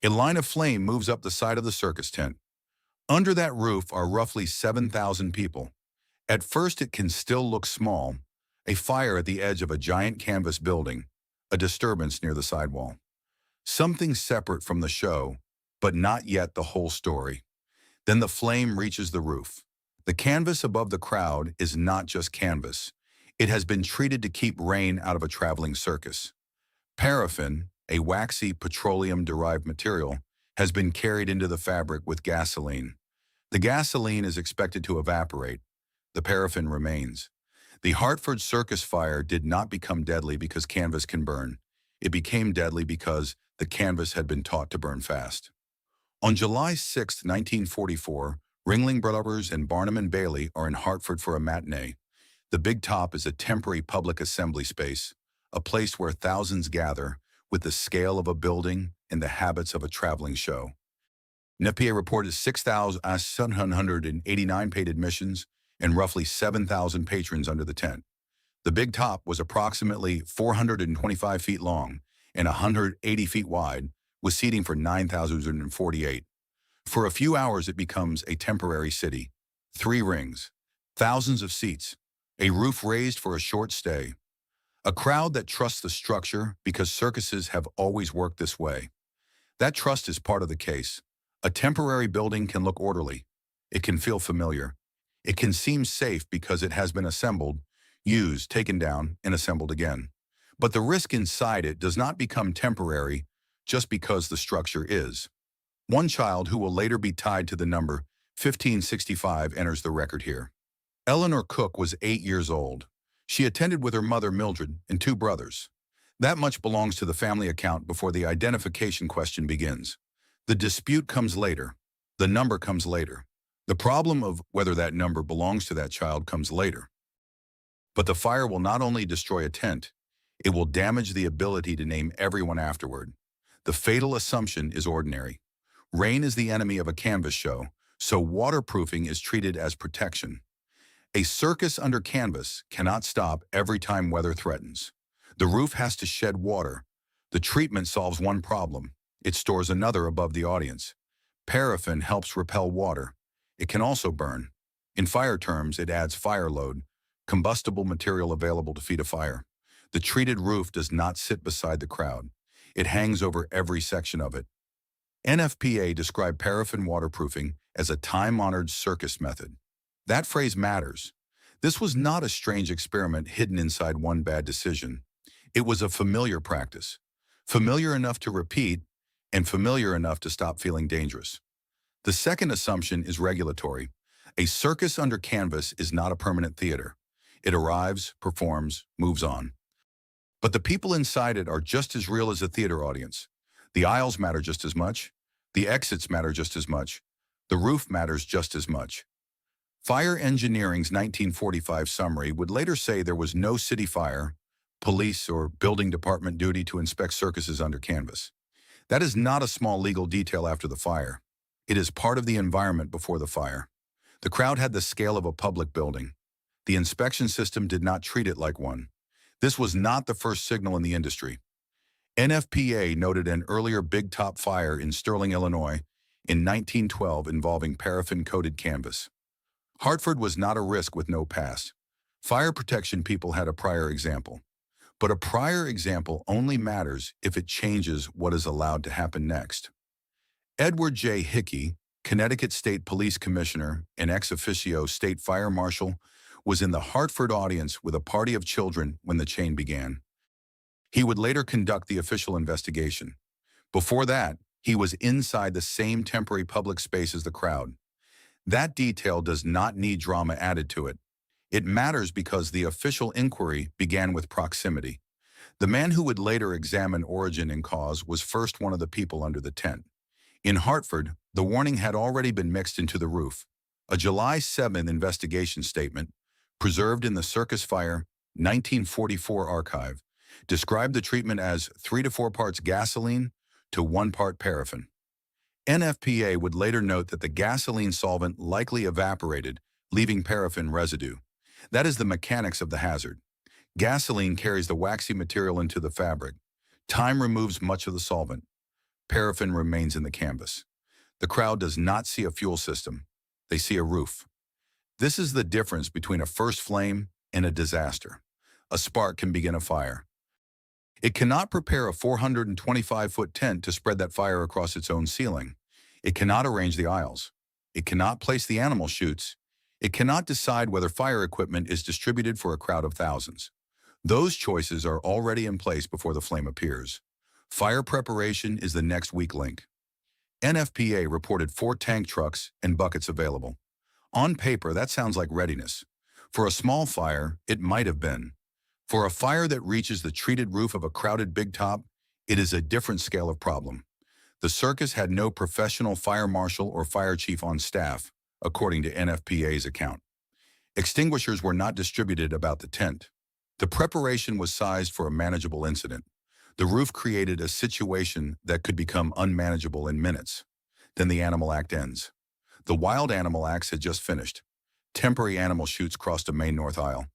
A line of flame moves up the side of the circus tent. Under that roof are roughly 7,000 people. At first it can still look small, a fire at the edge of a giant canvas building, a disturbance near the sidewall. Something separate from the show, but not yet the whole story. Then the flame reaches the roof. The canvas above the crowd is not just canvas. It has been treated to keep rain out of a traveling circus. Paraffin, a waxy petroleum-derived material, has been carried into the fabric with gasoline. The gasoline is expected to evaporate. The paraffin remains. The Hartford Circus fire did not become deadly because canvas can burn. It became deadly because the canvas had been taught to burn fast. On July 6, 1944, Ringling Bros and Barnum and Bailey are in Hartford for a matinee. The Big Top is a temporary public assembly space, a place where thousands gather with the scale of a building and the habits of a traveling show. NFPA reported 6,789 paid admissions and roughly 7,000 patrons under the tent. The Big Top was approximately 425 feet long and 180 feet wide, with seating for 9,048. For a few hours it becomes a temporary city. 3 rings, thousands of seats, a roof raised for a short stay. A crowd that trusts the structure because circuses have always worked this way. That trust is part of the case. A temporary building can look orderly. It can feel familiar. It can seem safe because it has been assembled, used, taken down, and assembled again. But the risk inside it does not become temporary just because the structure is. One child who will later be tied to the number 1565 enters the record here. Eleanor Cook was 8 years old. She attended with her mother Mildred and 2 brothers. That much belongs to the family account before the identification question begins. The dispute comes later. The number comes later. The problem of whether that number belongs to that child comes later. But the fire will not only destroy a tent, it will damage the ability to name everyone afterward. The fatal assumption is ordinary. Rain is the enemy of a canvas show, so waterproofing is treated as protection. A circus under canvas cannot stop every time weather threatens. The roof has to shed water. The treatment solves one problem. It stores another above the audience. Paraffin helps repel water. It can also burn. In fire terms, it adds fire load, combustible material available to feed a fire. The treated roof does not sit beside the crowd. It hangs over every section of it. NFPA described paraffin waterproofing as a time-honored circus method. That phrase matters. This was not a strange experiment hidden inside one bad decision. It was a familiar practice, familiar enough to repeat and familiar enough to stop feeling dangerous. The second assumption is regulatory. A circus under canvas is not a permanent theater. It arrives, performs, moves on. But the people inside it are just as real as a theater audience. The aisles matter just as much. The exits matter just as much. The roof matters just as much. Fire Engineering's 1945 summary would later say there was no city fire, police, or building department duty to inspect circuses under canvas. That is not a small legal detail after the fire. It is part of the environment before the fire. The crowd had the scale of a public building. The inspection system did not treat it like one. This was not the first signal in the industry. NFPA noted an earlier Big Top fire in Sterling, Illinois, in 1912 involving paraffin-coated canvas. Hartford was not a risk with no past. Fire protection people had a prior example. But a prior example only matters if it changes what is allowed to happen next. Edward J. Hickey, Connecticut State Police Commissioner and ex officio State Fire Marshal, was in the Hartford audience with a party of children when the chain began. He would later conduct the official investigation. Before that, he was inside the same temporary public space as the crowd. That detail does not need drama added to it. It matters because the official inquiry began with proximity. The man who would later examine origin and cause was first one of the people under the tent. In Hartford, the warning had already been mixed into the roof. A July 7 investigation statement, preserved in the Circus Fire 1944 archive, described the treatment as 3 to 4 parts gasoline to 1 part paraffin. NFPA would later note that the gasoline solvent likely evaporated, leaving paraffin residue. That is the mechanics of the hazard. Gasoline carries the waxy material into the fabric. Time removes much of the solvent. Paraffin remains in the canvas. The crowd does not see a fuel system. They see a roof. This is the difference between a first flame and a disaster. A spark can begin a fire. It cannot prepare a 425-foot tent to spread that fire across its own ceiling. It cannot arrange the aisles. It cannot place the animal chutes. It cannot decide whether fire equipment is distributed for a crowd of thousands. Those choices are already in place before the flame appears. Fire preparation is the next weak link. NFPA reported 4 tank trucks and buckets available. On paper, that sounds like readiness. For a small fire, it might have been. For a fire that reaches the treated roof of a crowded big top, it is a different scale of problem. The circus had no professional fire marshal or fire chief on staff, according to NFPA's account. Extinguishers were not distributed about the tent. The preparation was sized for a manageable incident. The roof created a situation that could become unmanageable in minutes. Then the Animal Act ends. The Wild Animal Acts had just finished. Temporary animal chutes crossed a main north aisle.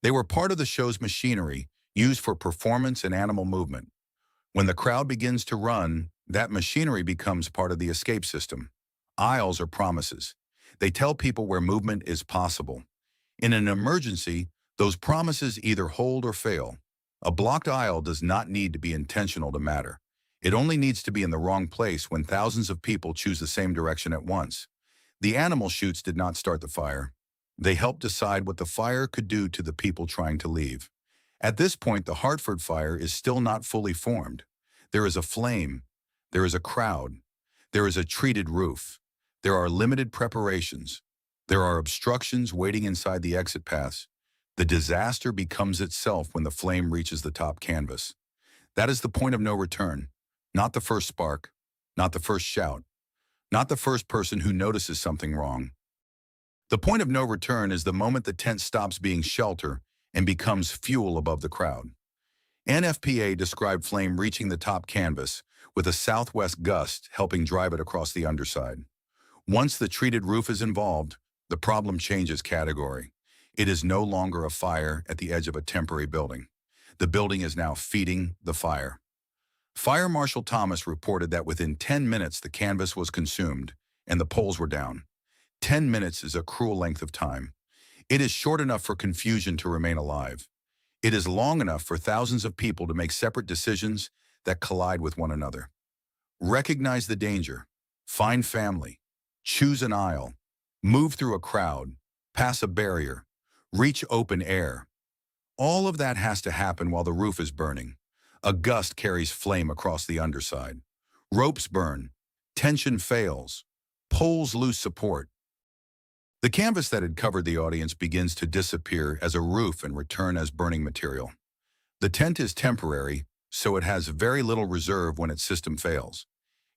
They were part of the show's machinery, used for performance and animal movement. When the crowd begins to run, that machinery becomes part of the escape system. Aisles are promises. They tell people where movement is possible. In an emergency, those promises either hold or fail. A blocked aisle does not need to be intentional to matter. It only needs to be in the wrong place when thousands of people choose the same direction at once. The animal chutes did not start the fire. They helped decide what the fire could do to the people trying to leave. At this point, the Hartford fire is still not fully formed. There is a flame. There is a crowd. There is a treated roof. There are limited preparations. There are obstructions waiting inside the exit paths. The disaster becomes itself when the flame reaches the top canvas. That is the point of no return. Not the first spark, not the first shout, not the first person who notices something wrong. The point of no return is the moment the tent stops being shelter and becomes fuel above the crowd. NFPA described flame reaching the top canvas with a southwest gust helping drive it across the underside. Once the treated roof is involved, the problem changes category. It is no longer a fire at the edge of a temporary building. The building is now feeding the fire. Fire Marshal Thomas reported that within 10 minutes the canvas was consumed and the poles were down. 10 minutes is a cruel length of time. It is short enough for confusion to remain alive. It is long enough for thousands of people to make separate decisions that collide with one another. Recognize the danger. Find family. Choose an aisle. Move through a crowd. Pass a barrier. Reach open air. All of that has to happen while the roof is burning. A gust carries flame across the underside. Ropes burn. Tension fails. Poles lose support. The canvas that had covered the audience begins to disappear as a roof and return as burning material. The tent is temporary, so it has very little reserve when its system fails.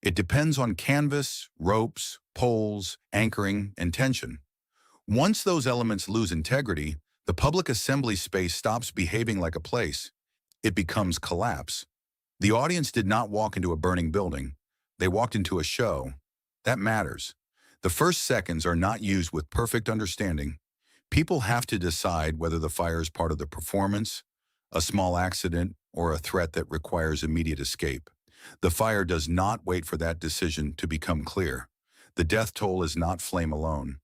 It depends on canvas, ropes, poles, anchoring, and tension. Once those elements lose integrity, the public assembly space stops behaving like a place. It becomes collapse. The audience did not walk into a burning building. They walked into a show. That matters. The first seconds are not used with perfect understanding. People have to decide whether the fire is part of the performance, a small accident, or a threat that requires immediate escape. The fire does not wait for that decision to become clear. The death toll is not flame alone.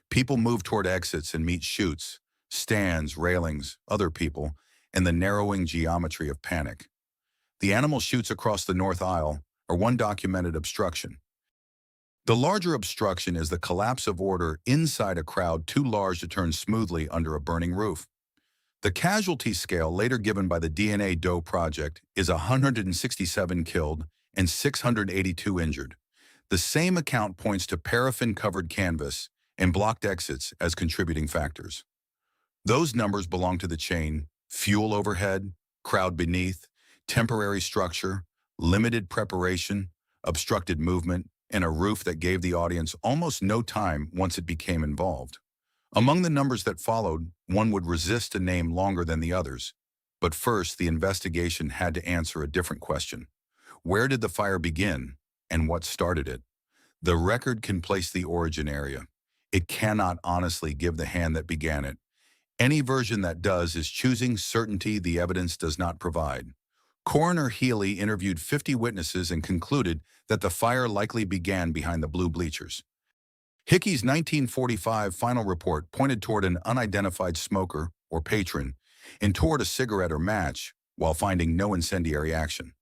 People move toward exits and meet chutes, stands, railings, other people, and the narrowing geometry of panic. The animal chutes across the north aisle are one documented obstruction. The larger obstruction is the collapse of order inside a crowd too large to turn smoothly under a burning roof. The casualty scale later given by the DNA Doe Project is 167 killed and 682 injured. The same account points to paraffin-covered canvas and blocked exits as contributing factors. Those numbers belong to the chain: fuel overhead, crowd beneath, temporary structure, limited preparation, obstructed movement, and a roof that gave the audience almost no time once it became involved. Among the numbers that followed, one would resist a name longer than the others. But first, the investigation had to answer a different question. Where did the fire begin, and what started it? The record can place the origin area. It cannot honestly give the hand that began it. Any version that does is choosing certainty the evidence does not provide. Coroner Healy interviewed 50 witnesses and concluded that the fire likely began behind the blue bleachers. Hickey's 1945 final report pointed toward an unidentified smoker or patron and toward a cigarette or match while finding no incendiary action.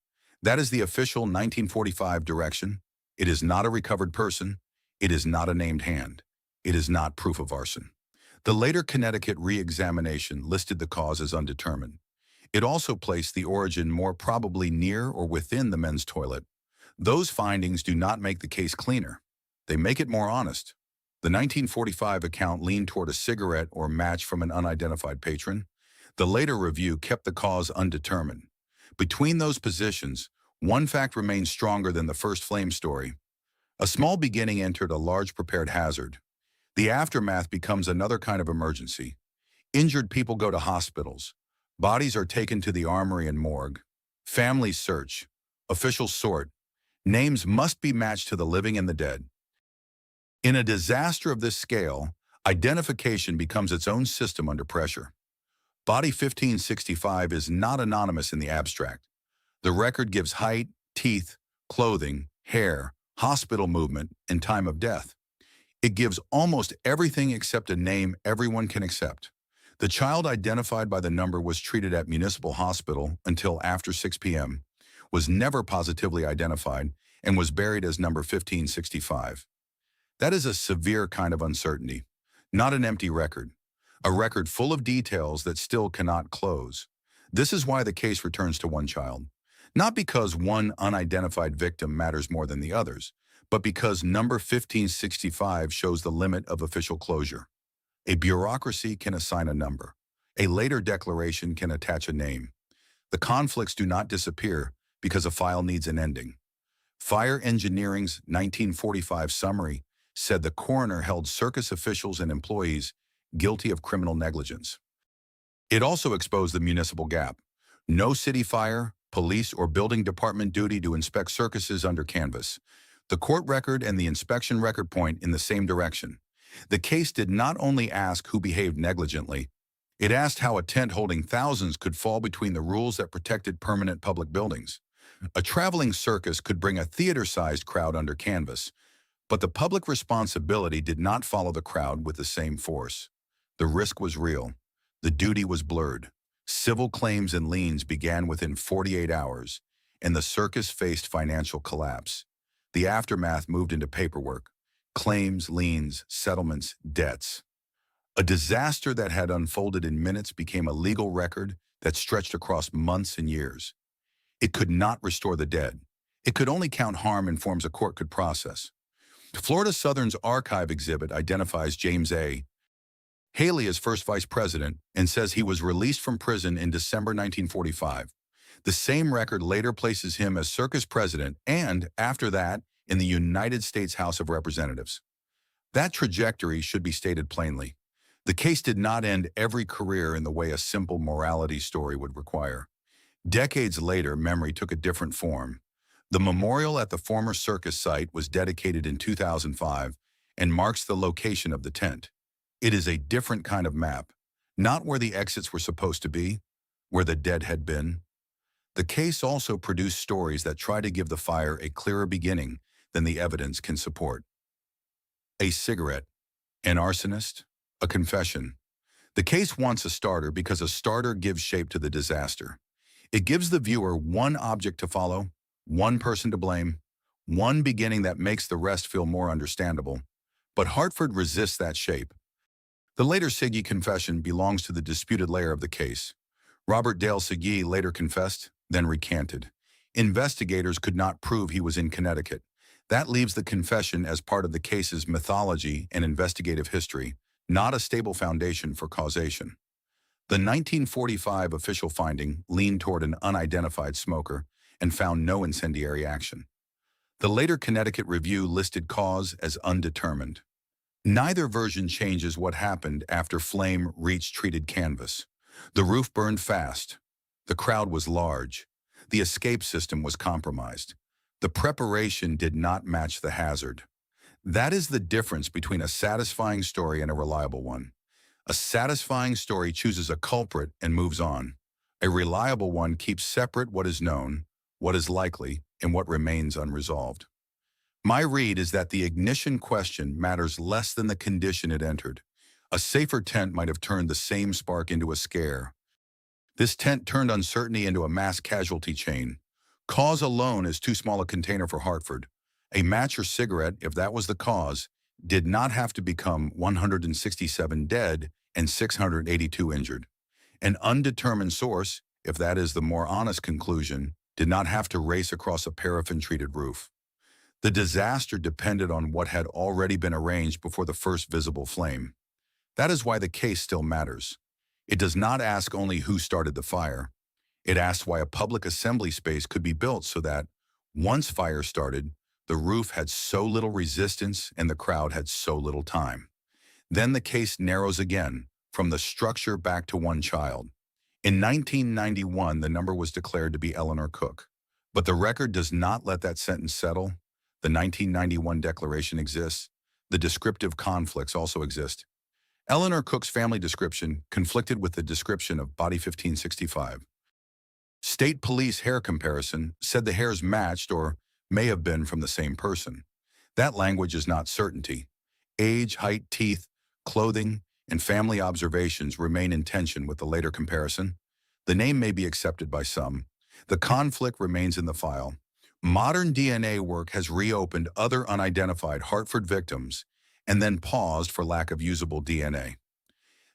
That is the official 1945 direction. It is not a recovered person. It is not a named hand. It is not proof of arson. The later Connecticut re-examination listed the cause as undetermined. It also placed the origin more probably near or within the men's toilet. Those findings do not make the case cleaner. They make it more honest. The 1945 account leaned toward a cigarette or match from an unidentified patron. The later review kept the cause undetermined. Between those positions, one fact remains stronger than the first flame story. A small beginning entered a large prepared hazard. The aftermath becomes another kind of emergency. Injured people go to hospitals. Bodies are taken to the armory and morgue. Families search. Officials sort. Names must be matched to the living and the dead. In a disaster of this scale, identification becomes its own system under pressure. Body 1565 is not anonymous in the abstract. The record gives height, teeth, clothing, hair, hospital movement, and time of death. It gives almost everything except a name everyone can accept. The child identified by the number was treated at Municipal Hospital until after 6 p.m., was never positively identified, and was buried as number 1565. That is a severe kind of uncertainty, not an empty record. A record full of details that still cannot close. This is why the case returns to one child. Not because one unidentified victim matters more than the others, but because number 1565 shows the limit of official closure. A bureaucracy can assign a number. A later declaration can attach a name. The conflicts do not disappear because a file needs an ending. Fire Engineering's 1945 summary said the coroner held circus officials and employees guilty of criminal negligence. It also exposed the municipal gap. No city fire, police, or building department duty to inspect circuses under canvas. The court record and the inspection record point in the same direction. The case did not only ask who behaved negligently, it asked how a tent holding thousands could fall between the rules that protected permanent public buildings. A traveling circus could bring a theater-sized crowd under canvas, but the public responsibility did not follow the crowd with the same force. The risk was real. The duty was blurred. Civil claims and liens began within 48 hours, and the circus faced financial collapse. The aftermath moved into paperwork. Claims, liens, settlements, debts. A disaster that had unfolded in minutes became a legal record that stretched across months and years. It could not restore the dead. It could only count harm in forms a court could process. Florida Southern's archive exhibit identifies James A. Haley as first vice president and says he was released from prison in December 1945. The same record later places him as circus president and, after that, in the United States House of Representatives. That trajectory should be stated plainly. The case did not end every career in the way a simple morality story would require. Decades later, memory took a different form. The memorial at the former circus site was dedicated in 2005 and marks the location of the tent. It is a different kind of map, not where the exits were supposed to be, where the dead had been. The case also produced stories that try to give the fire a clearer beginning than the evidence can support. A cigarette, an arsonist, a confession. The case wants a starter because a starter gives shape to the disaster. It gives the viewer one object to follow, one person to blame, one beginning that makes the rest feel more understandable. But Hartford resists that shape. The later Siggy confession belongs to the disputed layer of the case. Robert Dale Siggy later confessed, then recanted. Investigators could not prove he was in Connecticut. That leaves the confession as part of the case's mythology and investigative history, not a stable foundation for causation. The 1945 official finding leaned toward an unidentified smoker and found no incendiary action. The later Connecticut review listed cause as undetermined. Neither version changes what happened after flame reached treated canvas. The roof burned fast. The crowd was large. The escape system was compromised. The preparation did not match the hazard. That is the difference between a satisfying story and a reliable one. A satisfying story chooses a culprit and moves on. A reliable one keeps separate what is known, what is likely, and what remains unresolved. My read is that the ignition question matters less than the condition it entered. A safer tent might have turned the same spark into a scare. This tent turned uncertainty into a mass casualty chain. Cause alone is too small a container for Hartford. A match or cigarette, if that was the cause, did not have to become 167 dead and 682 injured. An undetermined source, if that is the more honest conclusion, did not have to race across a paraffin-treated roof. The disaster depended on what had already been arranged before the first visible flame. That is why the case still matters. It does not ask only who started the fire. It asks why a public assembly space could be built so that, once fire started, the roof had so little resistance and the crowd had so little time. Then the case narrows again, from the structure back to one child. In 1991, the number was declared to be Eleanor Cook. But the record does not let that sentence settle. The 1991 declaration exists. The descriptive conflicts also exist. Eleanor Cook's family description conflicted with the description of Body 1565. State Police hair comparison said the hairs matched or may have been from the same person. That language is not certainty. Age, height, teeth, clothing, and family observations remain in tension with the later comparison. The name may be accepted by some. The conflict remains in the file. Modern DNA work has reopened other unidentified Hartford victims and then paused for lack of usable DNA.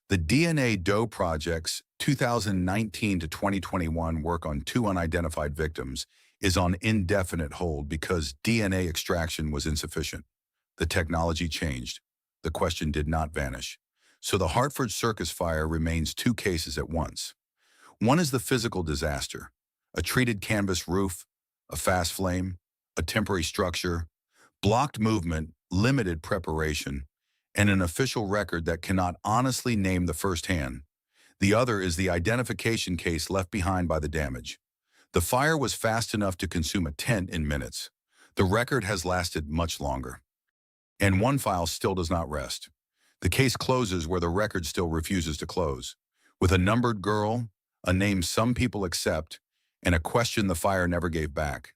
The DNA Doe Project's 2019 to 2021 work on 2 unidentified victims is on indefinite hold because DNA extraction was insufficient. The technology changed. The question did not vanish. So the Hartford Circus fire remains 2 cases at once. One is the physical disaster, a treated canvas roof, a fast flame, a temporary structure, blocked movement, limited preparation, and an official record that cannot honestly name the firsthand. The other is the identification case left behind by the damage. The fire was fast enough to consume a tent in minutes. The record has lasted much longer. And one file still does not rest. The case closes where the record still refuses to close, with a numbered girl, a name some people accept, and a question the fire never gave back.